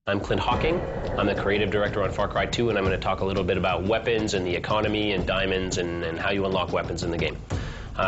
I'm Clint Hawking. I'm the creative director on Far Cry 2, and I'm going to talk a little bit about weapons and the economy and diamonds and how you unlock weapons in the game.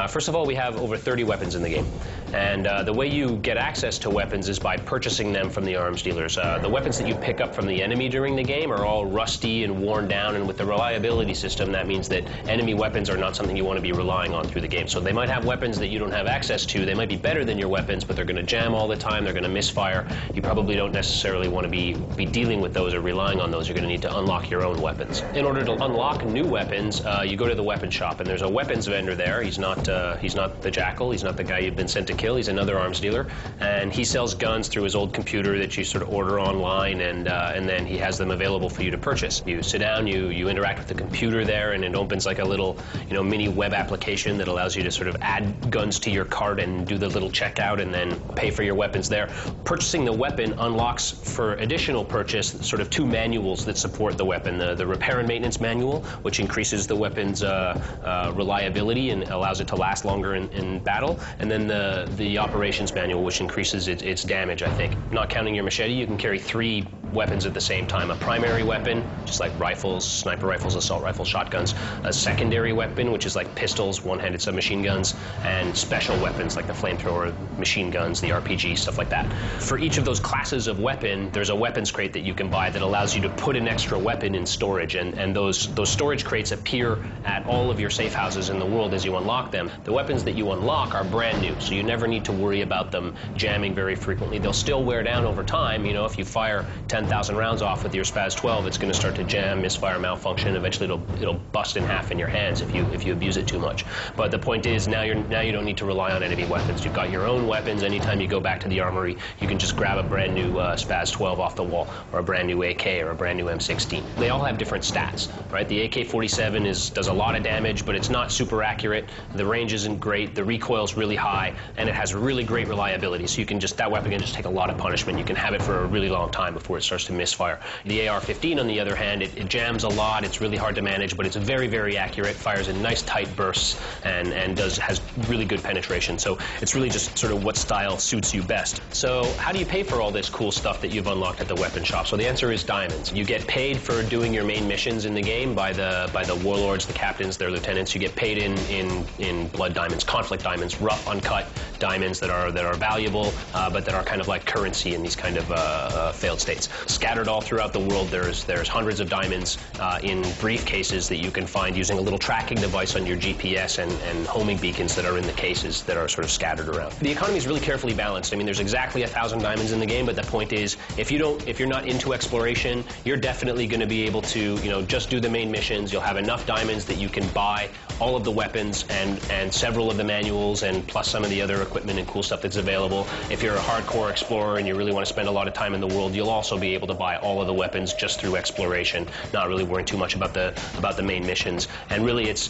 First of all, we have over 30 weapons in the game. And the way you get access to weapons is by purchasing them from the arms dealers. The weapons that you pick up from the enemy during the game are all rusty and worn down, and with the reliability system, that means that enemy weapons are not something you want to be relying on through the game. So they might have weapons that you don't have access to. They might be better than your weapons, but they're going to jam all the time. They're going to misfire. You probably don't necessarily want to be dealing with those or relying on those. You're going to need to unlock your own weapons. In order to unlock new weapons, you go to the weapon shop, and there's a weapons vendor there. He's not the Jackal. He's not the guy you've been sent to kill. He's another arms dealer, and he sells guns through his old computer that you sort of order online, and then he has them available for you to purchase. You sit down, you interact with the computer there, and it opens like a little, mini web application that allows you to sort of add guns to your cart and do the little checkout and then pay for your weapons there. Purchasing the weapon unlocks for additional purchase sort of two manuals that support the weapon. The repair and maintenance manual, which increases the weapon's reliability and allows it to last longer in battle, and then the operations manual, which increases its damage, I think. Not counting your machete, you can carry 3 weapons at the same time. A primary weapon, just like rifles, sniper rifles, assault rifles, shotguns. A secondary weapon, which is like pistols, one-handed submachine guns, and special weapons like the flamethrower, machine guns, the RPG, stuff like that. For each of those classes of weapon, there's a weapons crate that you can buy that allows you to put an extra weapon in storage, and those storage crates appear at all of your safe houses in the world as you unlock them. The weapons that you unlock are brand new, so you never need to worry about them jamming very frequently. They'll still wear down over time. If you fire 10,000 rounds off with your Spaz 12, it's going to start to jam, misfire, malfunction. Eventually it'll bust in half in your hands if you abuse it too much. But the point is, now you don't need to rely on enemy weapons. You've got your own weapons. Anytime you go back to the armory, you can just grab a brand new Spaz 12 off the wall, or a brand new AK, or a brand new M16. They all have different stats, right? The AK-47 does a lot of damage, but it's not super accurate. The range isn't great. The recoil's really high, and it has really great reliability. So that weapon can just take a lot of punishment. You can have it for a really long time before it starts to misfire. The AR-15, on the other hand, it jams a lot. It's really hard to manage, but it's very, very accurate. Fires in nice tight bursts and has really good penetration. So it's really just sort of what style suits you best. So how do you pay for all this cool stuff that you've unlocked at the weapon shop? So the answer is diamonds. You get paid for doing your main missions in the game by the warlords, the captains, their lieutenants. You get paid in blood diamonds, conflict diamonds, rough, uncut diamonds that are valuable, but that are kind of like currency in these kind of failed states. Scattered all throughout the world, there's hundreds of diamonds in briefcases that you can find using a little tracking device on your GPS and homing beacons that are in the cases that are sort of scattered around. The economy is really carefully balanced. I mean, there's exactly 1,000 diamonds in the game, but the point is, if you're not into exploration, you're definitely going to be able to, just do the main missions. You'll have enough diamonds that you can buy all of the weapons and several of the manuals, and plus some of the other equipment and cool stuff that's available. If you're a hardcore explorer and you really want to spend a lot of time in the world, you'll also be able to buy all of the weapons just through exploration, not really worrying too much about the main missions. And really, it's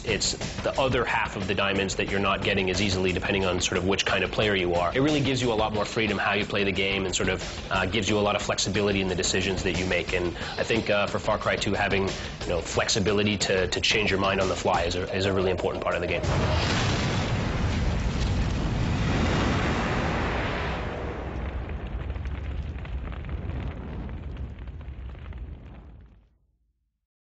the other half of the diamonds that you're not getting as easily, depending on sort of which kind of player you are. It really gives you a lot more freedom how you play the game, and sort of gives you a lot of flexibility in the decisions that you make. And I think for Far Cry 2, having flexibility to change your mind on the fly is a really important part of the game.